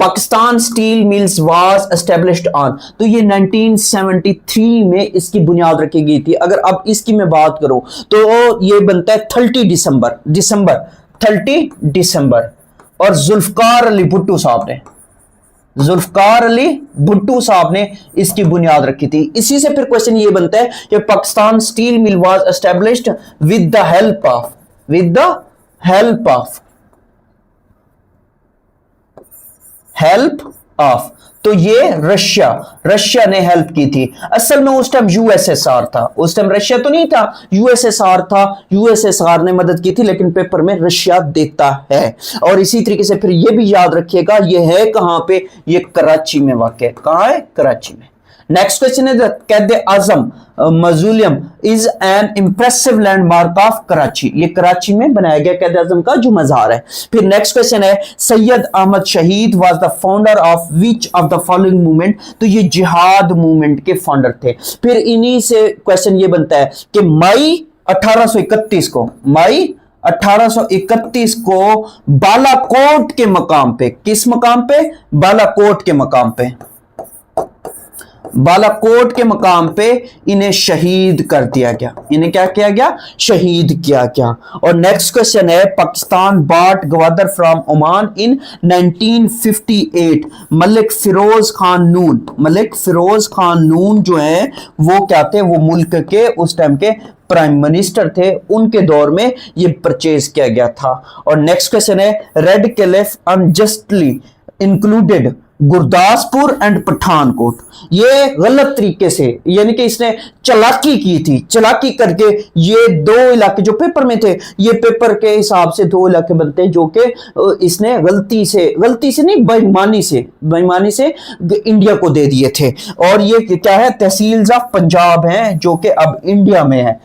Pakistan steel mills was established on, तो ये 1973 में इसकी बुनियाद रखी गई थी। अगर अब इसकी मैं बात करूं तो ये बनता है 30 दिसंबर। और जुल्फकार अली भुट्टो साहब ने इसकी बुनियाद रखी थी। इसी से फिर क्वेश्चन ये बनता है कि Pakistan steel mill was established with the help of, तो ये रशिया ने हेल्प की थी। असल में उस टाइम यूएसएसआर था, उस टाइम रशिया तो नहीं था, यूएसएसआर था। यूएसएसआर ने मदद की थी, लेकिन पेपर में रशिया देता है। और इसी तरीके से फिर ये भी याद रखिएगा, ये है कहां पे, ये कराची में वाक़, कहां है, कराची में। नेक्स्ट क्वेश्चन है Quaid Azam mausoleum is an impressive landmark of Karachi, ये कराची में बनाया गया कैद आजम का जो मजार है। फिर नेक्स्ट क्वेश्चन है सैयद अहमद शहीद was the founder of which of the following movement, तो ये जिहाद मूवमेंट के फाउंडर थे। फिर इन्हीं से क्वेश्चन ये बनता है कि मई 1831 को बालाकोट के मकाम पे, किस मकाम पे, बालाकोट के मकाम पे इन्हें शहीद कर दिया गया, इन्हें क्या किया गया, शहीद किया गया। और नेक्स्ट क्वेश्चन है Pakistan bought Gwadar from Oman in 1958, Malik Feroz Khan Noon जो है वो क्या थे, वो मुल्क के उस टाइम के प्राइम मिनिस्टर थे, उनके दौर में ये परचेज किया गया था। और नेक्स्ट क्वेश्चन है red Cliff unjustly included Gurdaspur and Pathankot, ये गलत तरीके से, यानी कि इसने चालाकी करके ये दो इलाके जो पेपर में थे, ये पेपर के हिसाब से दो इलाके बनते हैं जो कि इसने गलती से नहीं, बेईमानी से इंडिया को दे दिए थे। और ये क्या है, तहसील्स ऑफ पंजाब हैं जो कि अब इंडिया में है।